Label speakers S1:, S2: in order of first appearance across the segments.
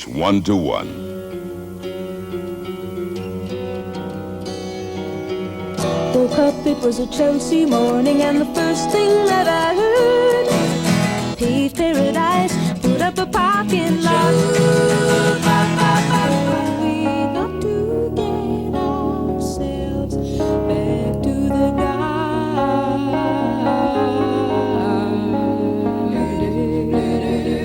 S1: VH1-To-1.
S2: Woke up, it was a Chelsea morning, and the first thing that I heard, paved paradise, put up a parking lot. We got to get ourselves back to the garden.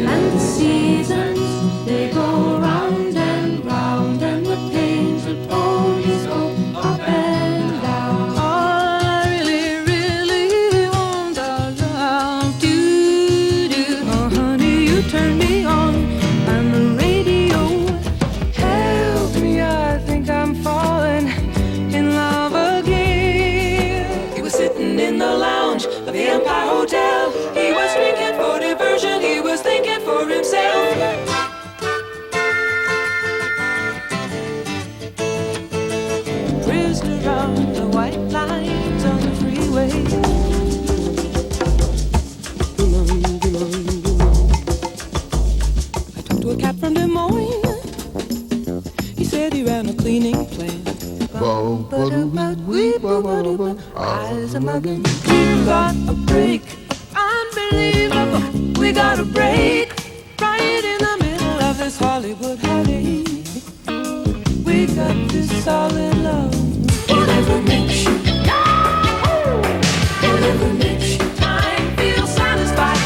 S2: And the seasons, they go round and round, and the pains that always go up and down. All I really want is love to do. Oh, honey, you turn me on the radio. Help me, I think I'm falling in love again. He was sitting in the lounge of the Empire Hotel. He was drinking for diversion. He was thinking for himself. Prisoner on the white lines on the freeway. I talked to a cop from Des Moines. He said he ran a cleaning plant. Eyes a mugging. We got a break. Unbelievable. We got a break. Right in the middle of this Hollywood heartache. We got this solid love. Whatever makes you, whatever makes you time feel satisfied.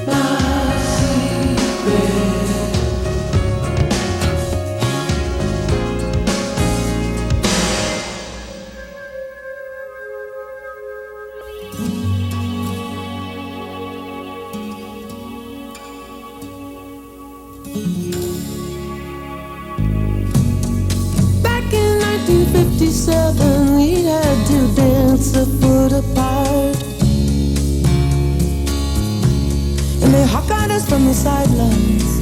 S2: My secret. Back in 1957, we had to dance a foot apart, and they hawk at us from the sidelines,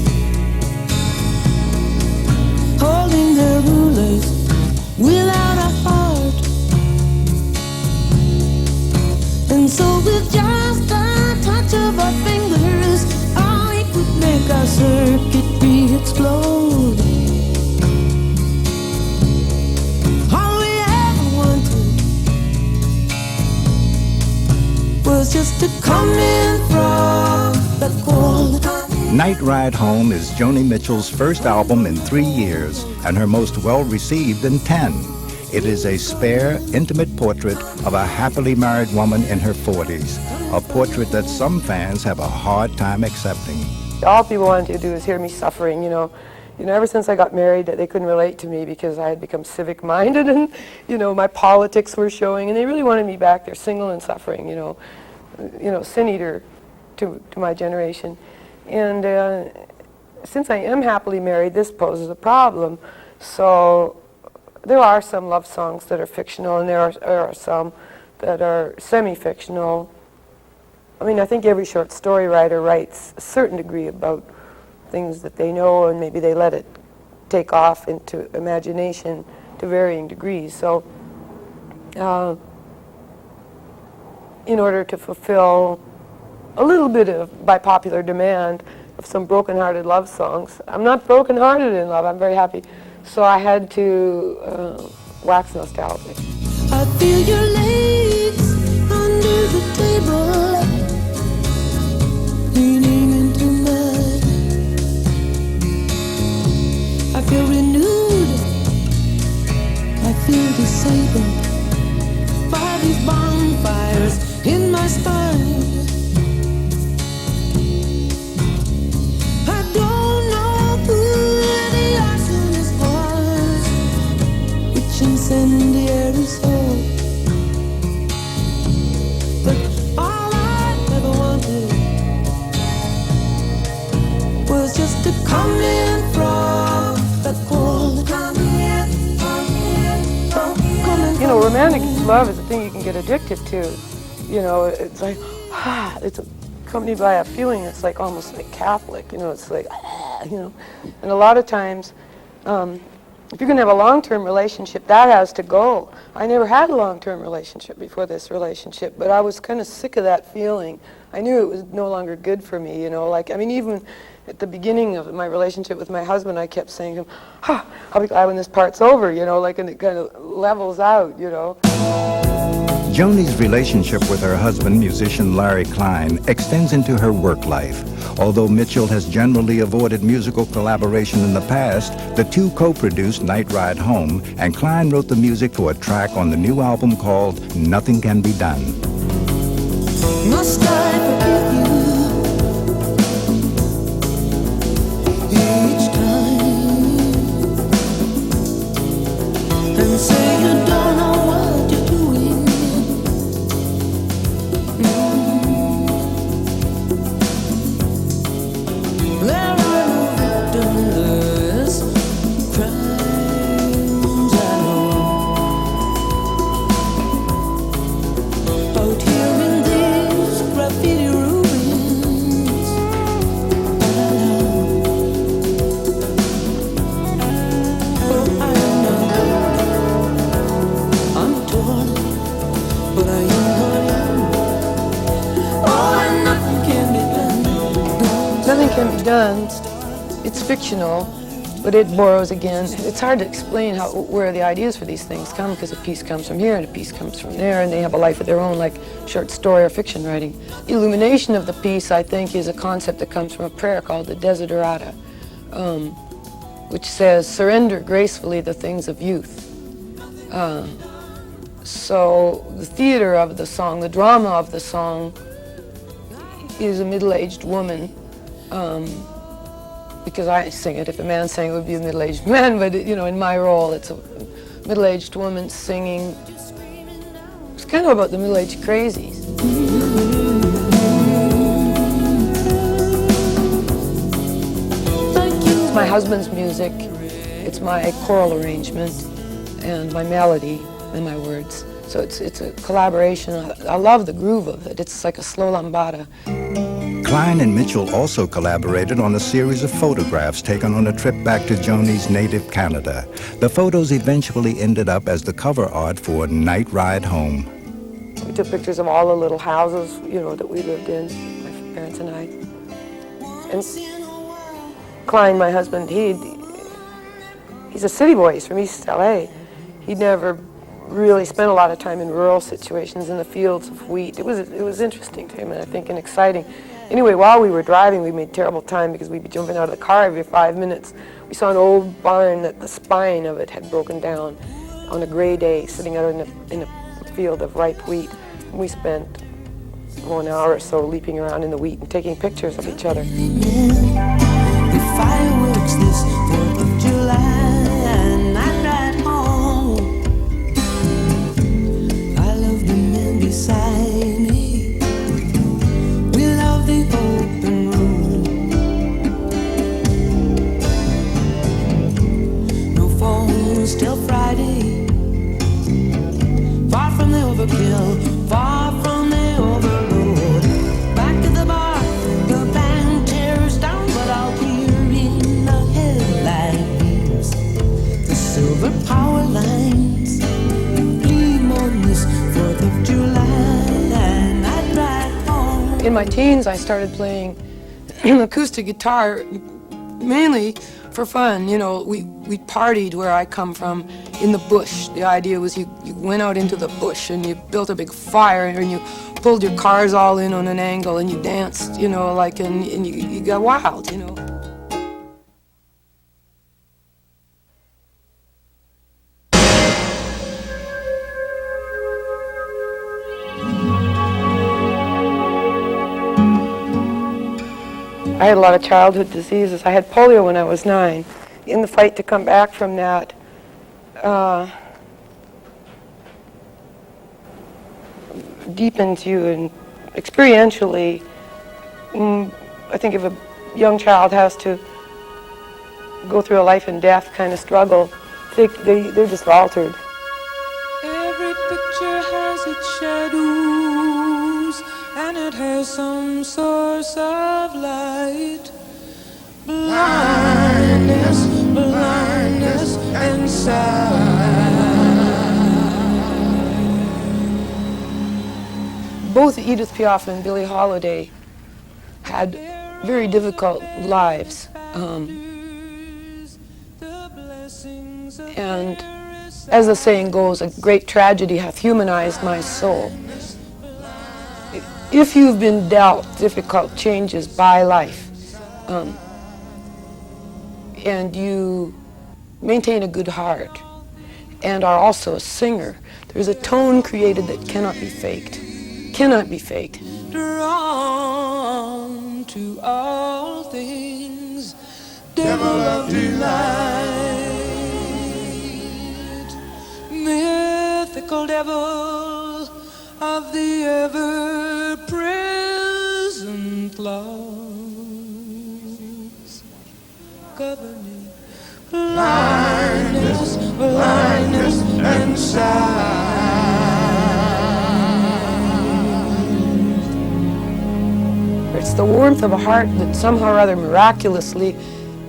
S2: holding their rulers without a heart. And so with just a touch of our fingers, oh, we could make our circuit re-explode. All we ever wanted was just to come in from the cold.
S3: Night Ride Home is Joni Mitchell's first album in 3 years and her most well-received in 10. It is a spare, intimate portrait of a happily married woman in her 40s, a portrait that some fans have a hard time accepting.
S4: All people wanted to do is hear me suffering, you know. Ever since I got married, they couldn't relate to me because I had become civic-minded, and, my politics were showing, and they really wanted me back there, single and suffering, sin eater to my generation. And since I am happily married, this poses a problem. So there are some love songs that are fictional, and there are some that are semi-fictional. I mean, I think every short story writer writes a certain degree about things that they know, and maybe they let it take off into imagination to varying degrees. So in order to fulfill a little bit of, by popular demand, of some broken-hearted love songs, I'm not broken-hearted in love, I'm very happy, so I had to wax nostalgic.
S2: I feel your legs under the table, leaning into mine. I feel renewed, I feel disabled by these bonfires in my spine. I don't know who the arsonist was, which incendiary soul, but all I ever wanted was just to come in from the cold.
S4: Romantic love is a thing you can get addicted to. It's like, it's accompanied by a feeling that's like almost like Catholic, it's like, and a lot of times if you're going to have a long-term relationship, that has to go. I never had a long-term relationship before this relationship, but I was kind of sick of that feeling. I knew it was no longer good for me, you know, like, I mean, even at the beginning of my relationship with my husband, I kept saying to him, I'll be glad when this part's over, you know, like, and it kind of levels out, you know.
S3: Joni's relationship with her husband, musician Larry Klein, extends into her work life. Although Mitchell has generally avoided musical collaboration in the past, the two co-produced Night Ride Home, and Klein wrote the music for a track on the new album called Nothing Can Be Done.
S2: Must I forgive you each time and say you don't know what you're doing? There are no victimless crimes I know. Out here in these graffiti ruins, oh, I know I'm torn, but I am not young. Oh, and nothing can be done.
S4: Nothing can be done. It's fictional, but it borrows again. It's hard to explain where the ideas for these things come, because a piece comes from here and a piece comes from there, and they have a life of their own, like short story or fiction writing. Illumination of the piece, I think, is a concept that comes from a prayer called the Desiderata, which says, surrender gracefully the things of youth. So the theater of the song, the drama of the song, is a middle-aged woman, because I sing it. If a man sang it, it would be a middle-aged man, but you know, in my role, it's a middle-aged woman singing. It's kind of about the middle-aged crazies. It's my husband's music, it's my choral arrangement, and my melody, and my words. So it's a collaboration. I love the groove of it. It's like a slow lambada.
S3: Klein and Mitchell also collaborated on a series of photographs taken on a trip back to Joni's native Canada. The photos eventually ended up as the cover art for Night Ride Home.
S4: We took pictures of all the little houses, you know, that we lived in, my parents and I. And Klein, my husband, he's a city boy. He's from East LA. He'd never really spent a lot of time in rural situations in the fields of wheat. It was interesting to him, and I think and exciting. Anyway, while we were driving, we made terrible time because we'd be jumping out of the car every 5 minutes. We saw an old barn that the spine of it had broken down on a gray day, sitting out in a field of ripe wheat. And we spent 1 hour or so leaping around in the wheat and taking pictures of each other.
S2: The fireworks this 4th of July, and I ride home. I love the men beside me. We love the open road. No phones till Friday. Far from the overkill, far from the overload. Back to the bar, the band tears down, but I'll hear in the headlight beams the silver power lines gleam on this 4th of July, and I'd ride home.
S4: In my teens, I started playing acoustic guitar, mainly for fun. You know, we partied where I come from in the bush. The idea was you went out into the bush and you built a big fire and you pulled your cars all in on an angle and you danced, you know, like, and you got wild, you know. I had a lot of childhood diseases. I had polio when I was 9. In the fight to come back from that, deepens you, and experientially, I think if a young child has to go through a life and death kind of struggle, they're just altered.
S2: Every picture has its shadows, and it has some source of light. Blindness, blindness and sight.
S4: Both Edith Piaf and Billie Holiday had very difficult lives. And as the saying goes, a great tragedy hath humanized my soul. If you've been dealt difficult changes by life, and you maintain a good heart, and are also a singer, there's a tone created that cannot be faked. Cannot be faked.
S2: Drawn to all things, devil of delight, mythical devil of the ever-present loves, governing blindness, blindness and sight.
S4: It's the warmth of a heart that somehow or other miraculously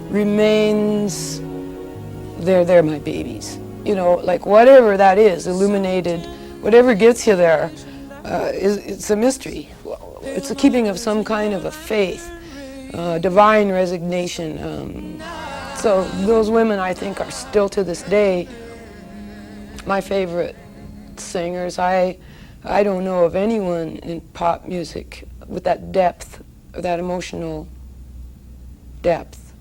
S4: remains, they're my babies. You know, like whatever that is, illuminated, whatever gets you there, it's a mystery. It's a keeping of some kind of a faith, divine resignation. So those women, I think, are still to this day my favorite singers. I don't know of anyone in pop music with that depth, or that emotional depth.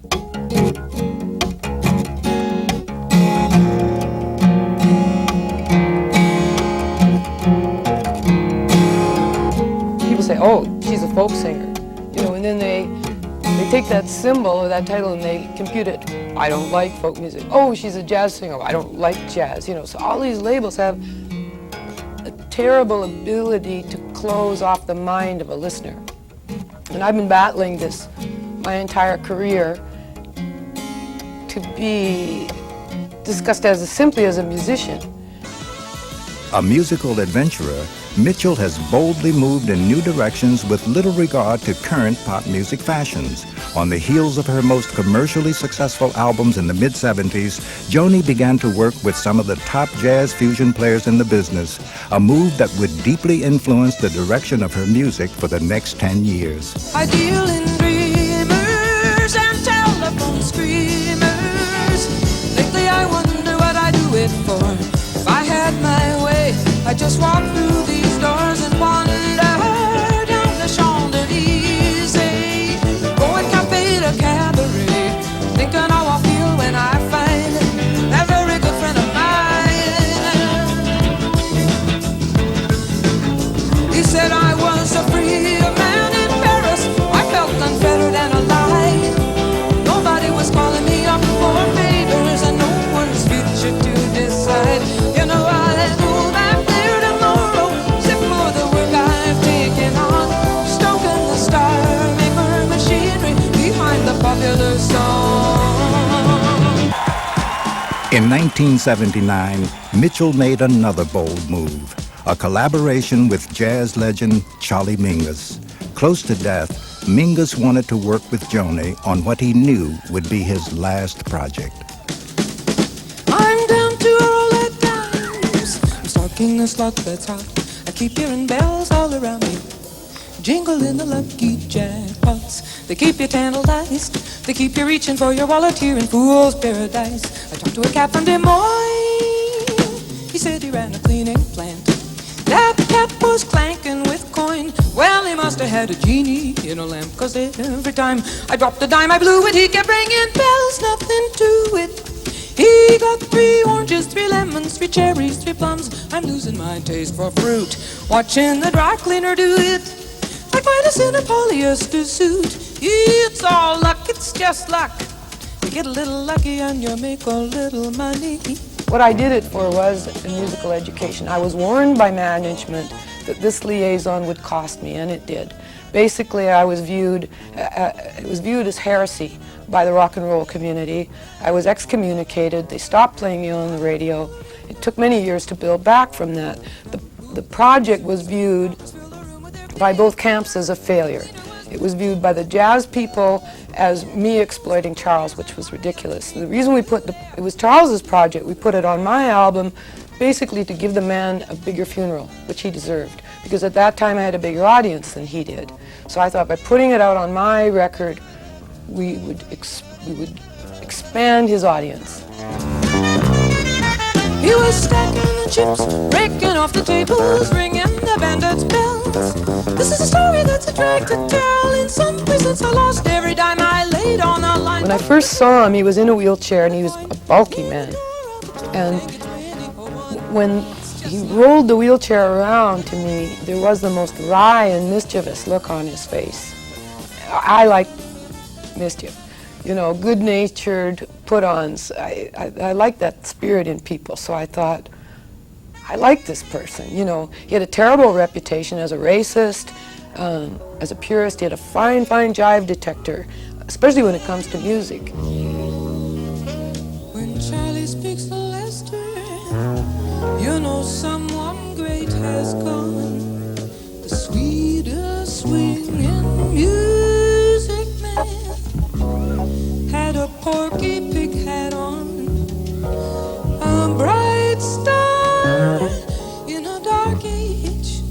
S4: People say, oh, she's a folk singer, you know, and then they take that symbol or that title and they compute it. I don't like folk music. Oh, she's a jazz singer. I don't like jazz, you know. So all these labels have a terrible ability to close off the mind of a listener. And I've been battling this my entire career to be discussed simply as a musician.
S3: A musical adventurer, Mitchell has boldly moved in new directions with little regard to current pop music fashions. On the heels of her most commercially successful albums in the mid-70s, Joni began to work with some of the top jazz fusion players in the business, a move that would deeply influence the direction of her music for the next 10 years.
S2: I deal in dreamers and telephone screamers. Lately I wonder what I'd do it for. If I had my way, I'd just walk through these doors and wander down the Champs-Élysées, going cafe to cabaret, thinking how I feel when I find that very good friend of mine. He said I was a free man in Paris. I felt unfettered and alive. Nobody was calling me up for favors and no one's future to decide. You know I go back there tomorrow, except for the work I've taken on, stoking the star-maker machinery behind the popular song.
S3: In 1979, Mitchell made another bold move, a collaboration with jazz legend Charlie Mingus. Close to death, Mingus wanted to work with Joni on what he knew would be his last project.
S2: I'm down to roll at times. I'm stalking a slot that's hot. I keep hearing bells all around me, jingling the lucky jackpots. They keep you tantalized. They keep you reaching for your wallet here in Fool's Paradise. I talked to a cat from Des Moines. He said he ran a cleaning plant. That cat was clanking with coin. Well, he must have had a genie in a lamp, 'cause every time I dropped a dime I blew it, he kept ringing bells, nothing to it. He got 3 oranges, 3 lemons, 3 cherries, 3 plums. I'm losing my taste for fruit, watching the dry cleaner do it, like Midas in a polyester suit. It's all luck, it's just luck. You get a little lucky and you make a little money.
S4: What I did it for was a musical education. I was warned by management that this liaison would cost me, and it did. Basically, it was viewed as heresy by the rock and roll community. I was excommunicated. They stopped playing me on the radio. It took many years to build back from that. The project was viewed by both camps as a failure. It was viewed by the jazz people as me exploiting Charles, which was ridiculous. The reason we put it was Charles's project, we put it on my album basically to give the man a bigger funeral, which he deserved. Because at that time I had a bigger audience than he did. So I thought by putting it out on my record, we would expand his audience.
S2: He was stacking the chips, breaking off the tables, ringing the bandits' bells. This is a story that's a drag to tell. In some prisons I lost every dime I laid on the line.
S4: When I first saw him, he was in a wheelchair and he was a bulky man. And when he rolled the wheelchair around to me, there was the most wry and mischievous look on his face. I like mischief. You know, good-natured put-ons. I like that spirit in people, so I thought, I like this person. You know, he had a terrible reputation as a racist, as a purist. He had a fine jive detector, especially when it comes to music.
S2: When Charlie speaks to Lester, you know someone great has gone. The sweetest swinging music man had a porky pig hat on, a bright star in a dark age,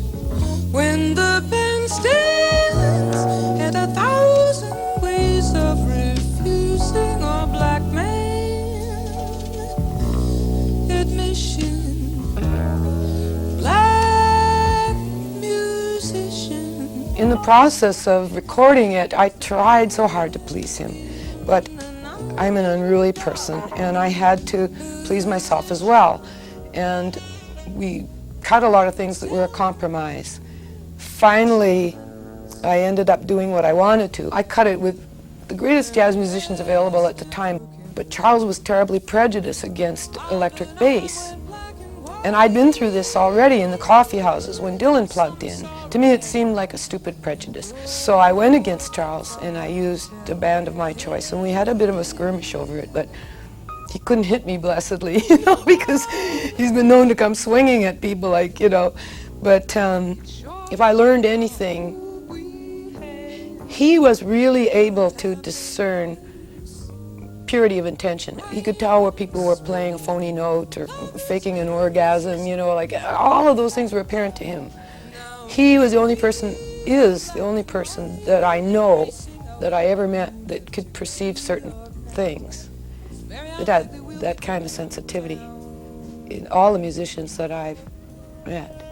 S2: when the band stands at 1,000 ways of refusing a black man admission. Black musician.
S4: In the process of recording it, I tried so hard to please him. But I'm an unruly person, and I had to please myself as well. And we cut a lot of things that were a compromise. Finally, I ended up doing what I wanted to. I cut it with the greatest jazz musicians available at the time, but Charles was terribly prejudiced against electric bass. And I'd been through this already in the coffee houses when Dylan plugged in. To me, it seemed like a stupid prejudice. So I went against Charles, and I used a band of my choice, and we had a bit of a skirmish over it, but he couldn't hit me blessedly, you know, because he's been known to come swinging at people, like, you know. But if I learned anything, he was really able to discern purity of intention. He could tell where people were playing a phony note or faking an orgasm, you know, like all of those things were apparent to him. He was the only person, is the only person that I know that I ever met that could perceive certain things, that had that kind of sensitivity in all the musicians that I've met.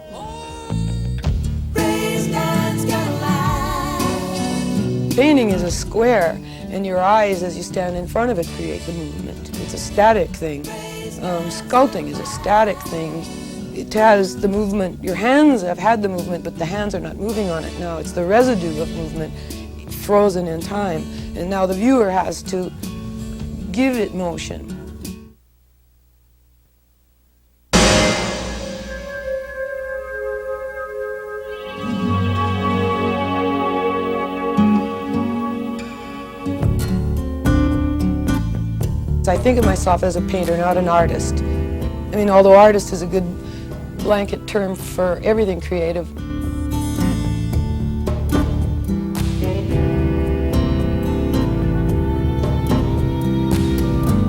S4: Painting is a square, and your eyes, as you stand in front of it, create the movement. It's a static thing. Sculpting is a static thing. It has the movement. Your hands have had the movement, but the hands are not moving on it now. It's the residue of movement frozen in time, and now the viewer has to give it motion. I think of myself as a painter, not an artist. I mean, although artist is a good blanket term for everything creative.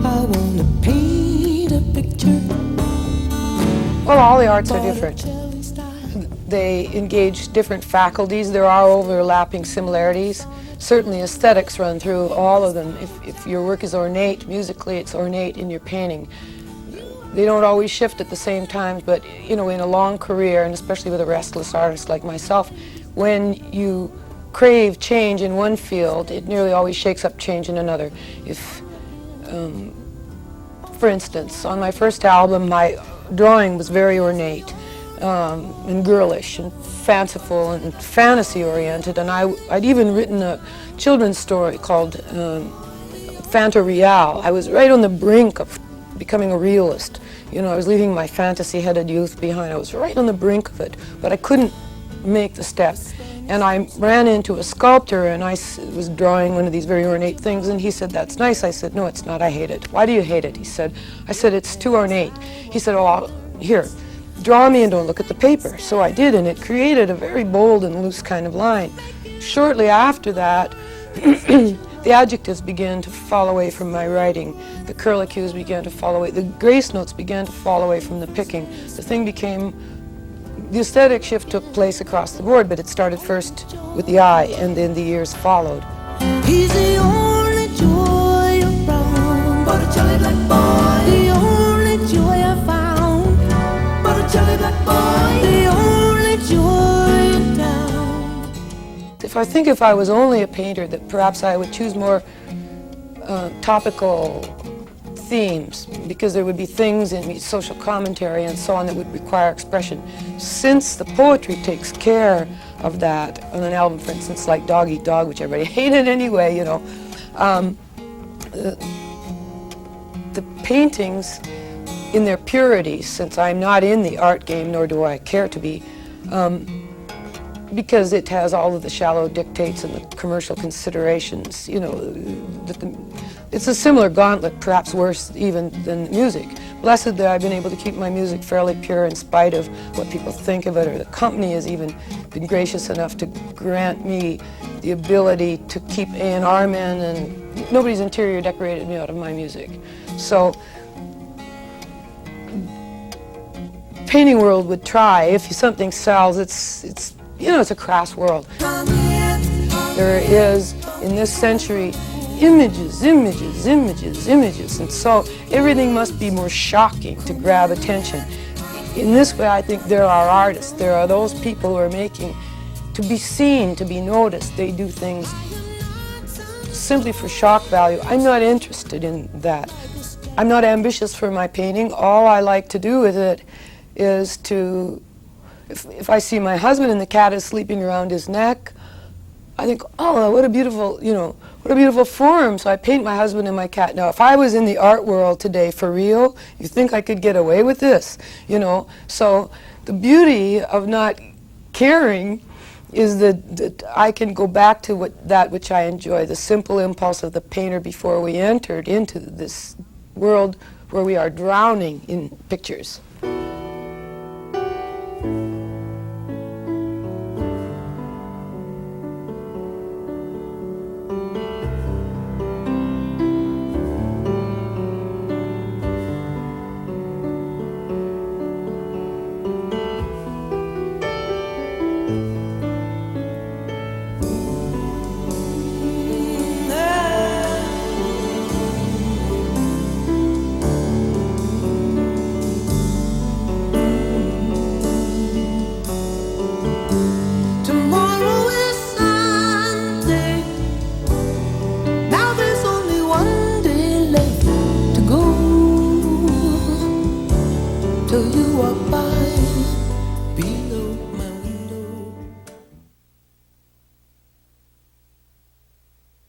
S2: I want to paint a picture.
S4: Well, all the arts are different. They engage different faculties. There are overlapping similarities. Certainly aesthetics run through all of them. If your work is ornate, musically it's ornate in your painting. They don't always shift at the same time, but you know, in a long career, and especially with a restless artist like myself, when you crave change in one field, it nearly always shakes up change in another. If, for instance, on my first album, my drawing was very ornate and girlish and fanciful and fantasy-oriented, and I'd even written a children's story called Fanta Real. I was right on the brink of becoming a realist. You know, I was leaving my fantasy-headed youth behind. I was right on the brink of it, but I couldn't make the step. And I ran into a sculptor, and I was drawing one of these very ornate things, and he said, "That's nice." I said, "No, it's not. I hate it." "Why do you hate it?" I said, "It's too ornate." He said, "Oh, here, draw me and don't look at the paper. So I did, and it created a very bold and loose kind of line. Shortly after that, the adjectives began to fall away from my writing. The curlicues began to fall away. The grace notes began to fall away from the picking. The aesthetic shift took place across the board, but it started first with the eye, and then the ears followed.
S2: He's the only joy around, but a jolly black boy. The only joy I found, but a jolly black boy. The only joy in town.
S4: If I was only a painter, that perhaps I would choose more topical themes, because there would be things in social commentary and so on that would require expression. Since the poetry takes care of that on an album, for instance, like Dog Eat Dog, which everybody hated anyway, you know, the paintings in their purity, since I'm not in the art game, nor do I care to be, because it has all of the shallow dictates and the commercial considerations, you know, it's a similar gauntlet, perhaps worse even than music. Blessed that I've been able to keep my music fairly pure in spite of what people think of it, or the company has even been gracious enough to grant me the ability to keep A&R men, and nobody's interior decorated me out of my music. So, painting world would try. If something sells, it's you know, it's a crass world. There is, in this century, images, images, images, images, and so everything must be more shocking to grab attention. In this way, I think there are artists. There are those people who are making to be seen, to be noticed. They do things simply for shock value. I'm not interested in that. I'm not ambitious for my painting. All I like to do with it is to, if I see my husband and the cat is sleeping around his neck, I think, oh, what a beautiful, you know, what a beautiful form. So I paint my husband and my cat. Now, if I was in the art world today for real, you think I could get away with this, you know? So the beauty of not caring is that I can go back to that which I enjoy, the simple impulse of the painter before we entered into this world where we are drowning in pictures.
S2: Till you walk by, be